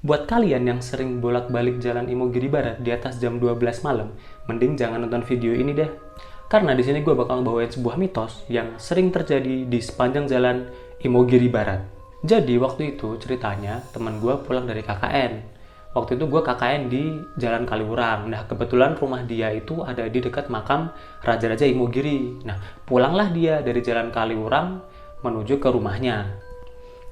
Buat kalian yang sering bolak-balik jalan Imogiri Barat di atas jam 12 malam, mending jangan nonton video ini deh. Karena di sini gue bakal bawain sebuah mitos yang sering terjadi di sepanjang jalan Imogiri Barat. Jadi waktu itu ceritanya teman gue pulang dari KKN. Waktu itu gue KKN di Jalan Kaliurang. Nah kebetulan rumah dia itu ada di dekat makam Raja-Raja Imogiri. Nah pulanglah dia dari Jalan Kaliurang menuju ke rumahnya.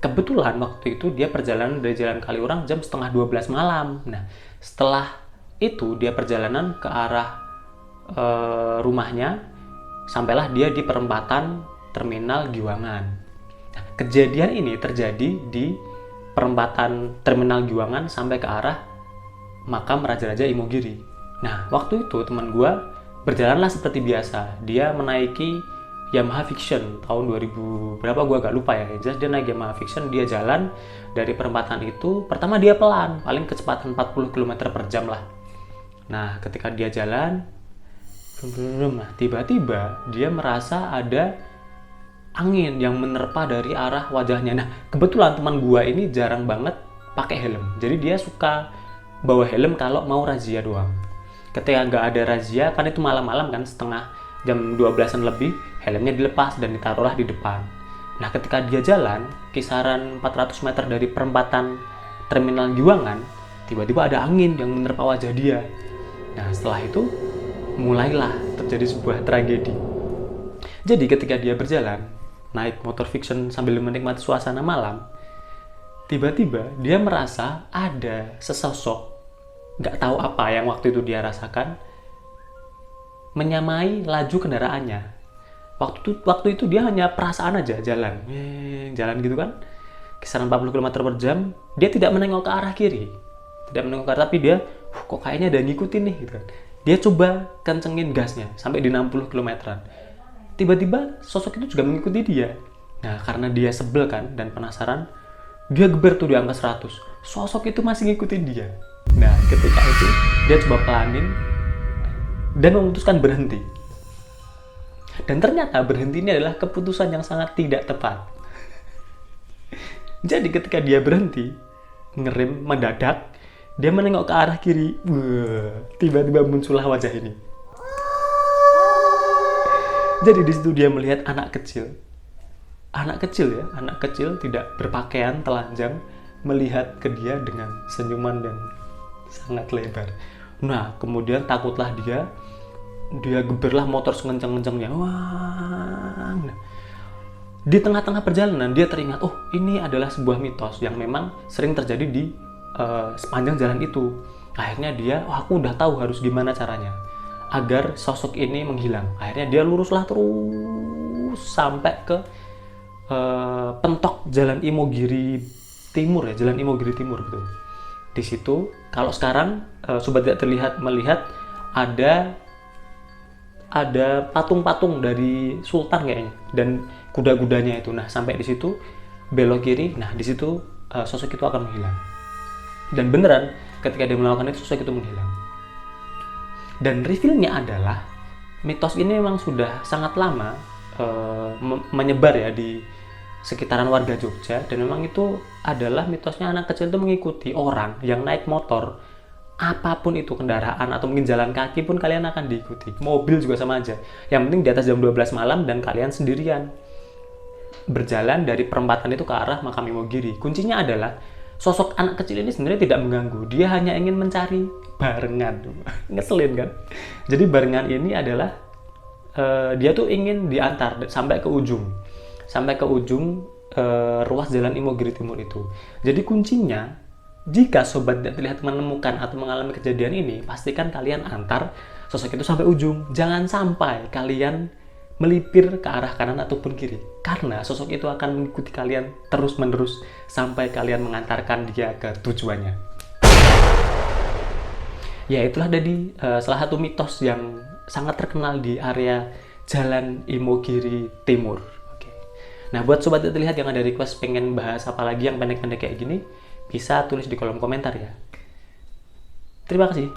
Kebetulan waktu itu dia perjalanan dari Jalan Kaliurang jam setengah 12 malam. Nah, setelah itu dia perjalanan ke arah rumahnya, sampailah dia di perempatan Terminal Giwangan. Nah, kejadian ini terjadi di perempatan Terminal Giwangan sampai ke arah makam Raja-Raja Imogiri. Nah, waktu itu teman gue berjalanlah seperti biasa. Dia menaiki Yamaha Vision tahun 2000 berapa gue agak lupa ya. Jelas dia naik Yamaha Vision, dia jalan dari perempatan itu. Pertama dia pelan, paling kecepatan 40 km per jam lah. Nah ketika dia jalan, tiba-tiba dia merasa ada angin yang menerpa dari arah wajahnya. Nah kebetulan teman gue ini jarang banget pakai helm, jadi dia suka bawa helm kalau mau razia doang. Ketika nggak ada razia, kan itu malam-malam kan, setengah jam 12-an lebih, helmnya dilepas dan ditaruhlah di depan. Nah ketika dia jalan kisaran 400 meter dari perempatan Terminal Giwangan, tiba-tiba ada angin yang menerpa wajah dia. Nah setelah itu mulailah terjadi sebuah tragedi. Jadi ketika dia berjalan naik motor Vision sambil menikmati suasana malam, tiba-tiba dia merasa ada sesosok, nggak tahu apa yang waktu itu dia rasakan, menyamai laju kendaraannya. Waktu itu dia hanya perasaan aja jalan gitu kan, kisaran 40 km per jam. Dia tidak menengok ke arah kiri, tidak menengok ke arah, tapi dia kok kayaknya ada ngikutin nih gitu kan. Dia coba kencengin gasnya sampai di 60 km. Tiba-tiba sosok itu juga mengikuti dia. Nah karena dia sebel kan dan penasaran, dia geber tuh di angka 100. Sosok itu masih ngikutin dia. Nah ketika itu dia coba pelanin dan memutuskan berhenti. Dan ternyata berhenti ini adalah keputusan yang sangat tidak tepat. Jadi ketika dia berhenti, ngerem mendadak, dia menengok ke arah kiri. Tiba-tiba muncullah wajah ini. Jadi di situ dia melihat anak kecil. Anak kecil tidak berpakaian, telanjang, melihat ke dia dengan senyuman dan sangat lebar. Nah, kemudian takutlah dia geberlah motor sekencang-kencangnya. Wah. Nah, di tengah-tengah perjalanan dia teringat, oh ini adalah sebuah mitos yang memang sering terjadi di sepanjang jalan itu. Akhirnya dia, aku udah tahu harus gimana caranya agar sosok ini menghilang. Akhirnya dia luruslah terus sampai ke pentok Jalan Imogiri Timur ya, Jalan Imogiri Timur gitu. Di situ kalau sekarang sobat tidak terlihat melihat ada patung-patung dari Sultan kayaknya dan kuda-kudanya itu. Nah sampai di situ belok kiri, nah di situ sosok itu akan menghilang. Dan beneran ketika dia melakukan itu sosok itu menghilang. Dan reveal-nya adalah mitos ini memang sudah sangat lama menyebar ya di sekitaran warga Jogja, dan memang itu adalah mitosnya anak kecil itu mengikuti orang yang naik motor, apapun itu kendaraan atau mungkin jalan kaki pun kalian akan diikuti. Mobil juga sama aja. Yang penting di atas jam 12 malam dan kalian sendirian berjalan dari perempatan itu ke arah makam Imogiri. Kuncinya adalah sosok anak kecil ini sebenarnya tidak mengganggu. Dia hanya ingin mencari barengan. Ngeselin kan? Jadi barengan ini adalah dia tuh ingin diantar sampai ke ujung ruas Jalan Imogiri Timur itu. Jadi kuncinya, jika sobat tidak terlihat menemukan atau mengalami kejadian ini, pastikan kalian antar sosok itu sampai ujung. Jangan sampai kalian melipir ke arah kanan ataupun kiri, karena sosok itu akan mengikuti kalian terus-menerus sampai kalian mengantarkan dia ke tujuannya. Ya itulah tadi salah satu mitos yang sangat terkenal di area Jalan Imogiri Timur. Nah, buat sobat tidak terlihat yang ada request pengen bahas apa lagi yang pendek-pendek kayak gini, bisa tulis di kolom komentar ya. Terima kasih.